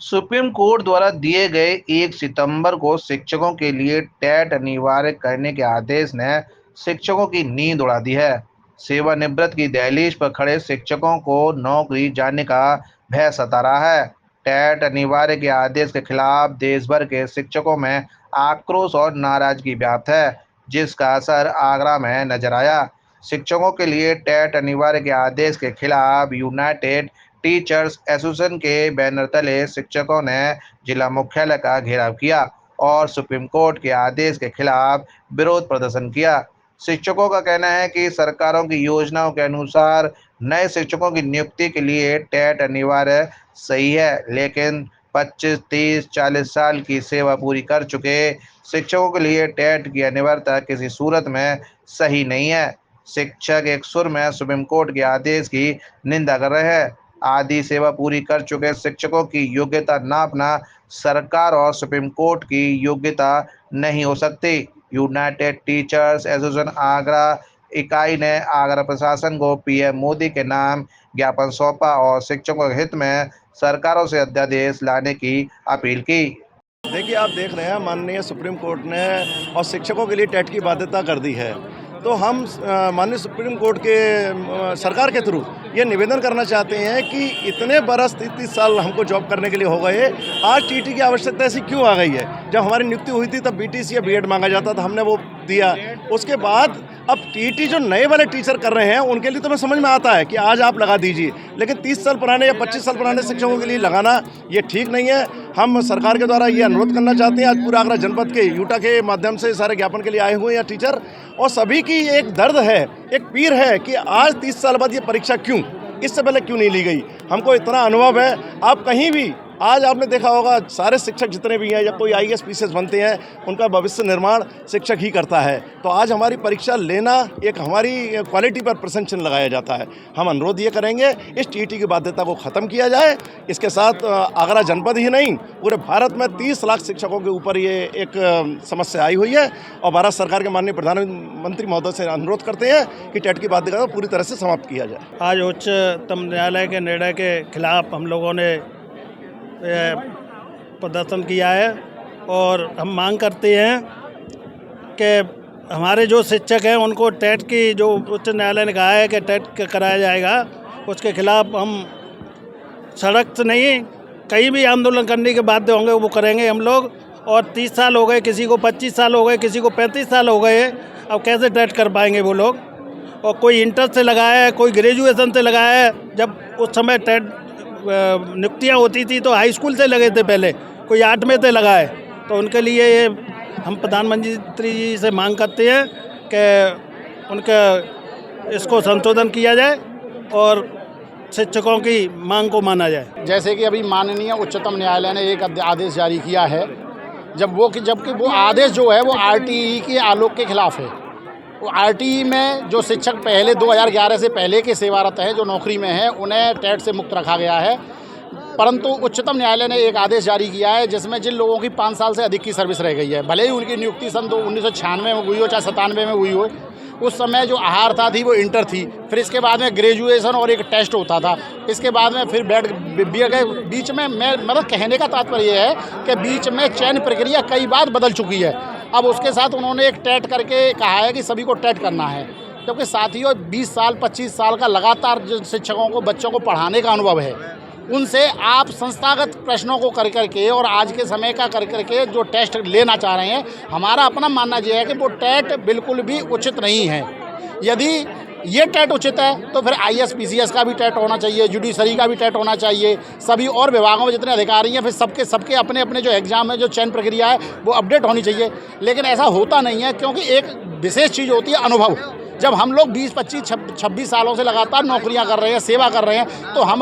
Supreme court द्वारा दिए गए 1 सितंबर को शिक्षकों के लिए टेट अनिवार्य करने के आदेश ने शिक्षकों की नींद उड़ा दी है। सेवानिवृत्त की दहलीज पर खड़े शिक्षकों को नौकरी जाने का भय सता रहा है। टेट अनिवार्य के आदेश के खिलाफ देश भर के शिक्षकों में आक्रोश और नाराजगी व्याप्त है, जिसका असर आगरा में नजर आया। शिक्षकों के लिए टेट अनिवार्य के आदेश के खिलाफ यूनाइटेड टीचर्स एसोसिएशन के बैनर तले शिक्षकों ने जिला मुख्यालय का घेराव किया और सुप्रीम कोर्ट के आदेश के खिलाफ विरोध प्रदर्शन किया। शिक्षकों का कहना है कि सरकारों की योजनाओं के अनुसार नए शिक्षकों की नियुक्ति के लिए टेट अनिवार्य सही है, लेकिन 25, 30, 40 साल की सेवा पूरी कर चुके शिक्षकों के लिए टेट की अनिवार्यता किसी सूरत में सही नहीं है। शिक्षक एक सुर में सुप्रीम कोर्ट के आदेश की निंदा कर रहे हैं। आधी सेवा पूरी कर चुके शिक्षकों की योग्यता नापना सरकार और सुप्रीम कोर्ट की योग्यता नहीं हो सकती। यूनाइटेड टीचर्स एसोसिएशन आगरा इकाई ने आगरा प्रशासन को पीएम मोदी के नाम ज्ञापन सौंपा और शिक्षकों के हित में सरकारों से अध्यादेश लाने की अपील की। देखिए, आप देख रहे हैं माननीय सुप्रीम कोर्ट ने और शिक्षकों के लिए टेट की बाध्यता कर दी है। तो हम माननीय सुप्रीम कोर्ट के सरकार के थ्रू ये निवेदन करना चाहते हैं कि इतने बरस 30 साल हमको जॉब करने के लिए हो गए, आज टीटी की आवश्यकता ऐसी क्यों आ गई है। जब हमारी नियुक्ति हुई थी तब बीटीसी या बीएड मांगा जाता था, हमने वो दिया। उसके बाद अब टीटी जो नए वाले टीचर कर रहे हैं उनके लिए तो मैं समझ में आता है कि आज आप लगा दीजिए, लेकिन 30 साल पुराने या 25 साल पुराने शिक्षकों के लिए लगाना ये ठीक नहीं है। हम सरकार के द्वारा ये अनुरोध करना चाहते हैं, आज पूरा आगरा जनपद के यूटा के माध्यम से सारे ज्ञापन के लिए आए हुए हैं टीचर, और सभी की एक दर्द है, एक पीर है कि आज 30 साल बाद ये परीक्षा क्यों, इससे पहले क्यों नहीं ली गई। हमको इतना अनुभव है, आप कहीं भी आज आपने देखा होगा सारे शिक्षक जितने भी हैं या कोई आईएएस पीसीएस बनते हैं उनका भविष्य निर्माण शिक्षक ही करता है। तो आज हमारी परीक्षा लेना एक हमारी क्वालिटी पर प्रशंसा चिन्ह लगाया जाता है। हम अनुरोध ये करेंगे इस टीटी की बाध्यता को ख़त्म किया जाए। इसके साथ आगरा जनपद ही नहीं पूरे भारत में 30 लाख शिक्षकों के ऊपर ये एक समस्या आई हुई है और भारत सरकार के माननीय प्रधानमंत्री महोदय से अनुरोध करते हैं कि टेट की बाध्यता को पूरी तरह से समाप्त किया जाए। आज उच्चतम न्यायालय के निर्णय के खिलाफ हम लोगों ने प्रदर्शन किया है और हम मांग करते हैं कि हमारे जो शिक्षक हैं उनको टेट की जो उच्च न्यायालय ने कहा है कि टेट कराया जाएगा, उसके खिलाफ हम सड़क से नहीं कहीं भी आंदोलन करने के बाध्य होंगे, वो करेंगे हम लोग। और 30 साल हो गए, किसी को 25 साल हो गए, किसी को 35 साल हो गए, अब कैसे टेट कर पाएंगे वो लोग। और कोई इंटर से लगाया है, कोई ग्रेजुएशन से लगाया है। जब उस समय टेट नियुक्तियाँ होती थी तो हाई स्कूल से लगे थे, पहले कोई 8वें से लगाए। तो उनके लिए ये हम प्रधानमंत्री जी से मांग करते हैं कि उनका इसको संशोधन किया जाए और शिक्षकों की मांग को माना जाए। जैसे कि अभी माननीय उच्चतम न्यायालय ने एक आदेश जारी किया है, जबकि वो आदेश जो है वो आरटीई के आलोक के खिलाफ है। वो आरटीई में जो शिक्षक पहले 2011 से पहले के सेवारत हैं, जो नौकरी में हैं, उन्हें टेट से मुक्त रखा गया है। परंतु उच्चतम न्यायालय ने एक आदेश जारी किया है जिसमें जिन लोगों की 5 साल से अधिक की सर्विस रह गई है, भले ही उनकी नियुक्ति सन 1996 में हुई हो चाहे 97 में हुई हो, उस समय जो आहारता थी वो इंटर थी, फिर इसके बाद में ग्रेजुएशन और एक टेस्ट होता था, इसके बाद में फिर बीएड गए। बीच में मैं मतलब कहने का तात्पर्य ये है कि बीच में चयन प्रक्रिया कई बार बदल चुकी है। अब उसके साथ उन्होंने एक टेट करके कहा है कि सभी को टेट करना है, जबकि साथियों 20 साल 25 साल का लगातार जो शिक्षकों को बच्चों को पढ़ाने का अनुभव है, उनसे आप संस्थागत प्रश्नों को कर करके और आज के समय का कर करके जो टेस्ट लेना चाह रहे हैं, हमारा अपना मानना यह है कि वो टेट बिल्कुल भी उचित नहीं है। यदि ये टेट उचित है तो फिर आईएएस पीसीएस का भी टेट होना चाहिए, जुडिशरी का भी टेट होना चाहिए, सभी और विभागों में जितने अधिकारी हैं फिर सबके अपने अपने जो एग्जाम है, जो चयन प्रक्रिया है वो अपडेट होनी चाहिए। लेकिन ऐसा होता नहीं है, क्योंकि एक विशेष चीज़ होती है अनुभव। जब हम लोग 20, 25, 26 सालों से लगातार नौकरियां कर रहे हैं, सेवा कर रहे हैं, तो हम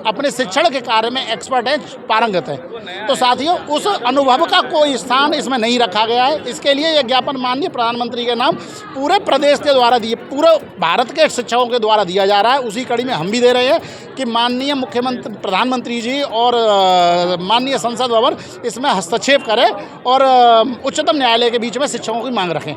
अपने शिक्षण के कार्य में एक्सपर्ट हैं, पारंगत हैं। तो साथियों उस अनुभव का कोई स्थान इसमें नहीं रखा गया है। इसके लिए ये ज्ञापन माननीय प्रधानमंत्री के नाम पूरे प्रदेश के द्वारा पूरे भारत के शिक्षकों के द्वारा दिया जा रहा है। उसी कड़ी में हम भी दे रहे हैं कि माननीय मुख्यमंत्री प्रधानमंत्री जी और माननीय संसद भवन इसमें हस्तक्षेप करें और उच्चतम न्यायालय के बीच में शिक्षकों की मांग रखें।